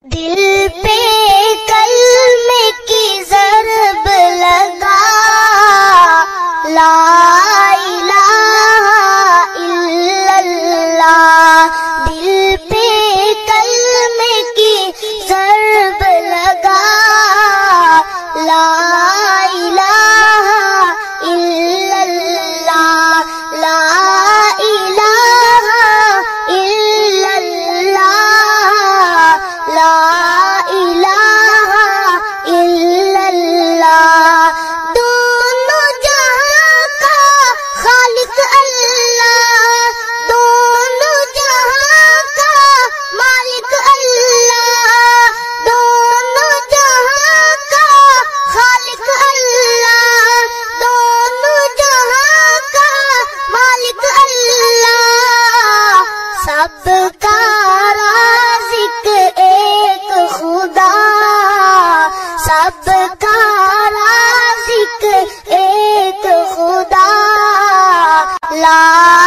دل پہ کلمے کی ضرب لگا، لا الہ الا اللہ۔ دل پہ کلمے کی ضرب لگا، لا الہ الا اللہ، لا الہ الا اللہ، لا الہ الا اللہ۔ دونوں جہاں کا خالق اللہ، دونوں جہاں کا مالک اللہ، دونوں جہاں کا خالق اللہ، دونوں جہاں کا مالک اللہ۔ سب کا رازق ایک خدا، سب کا رازق ایک خدا، لا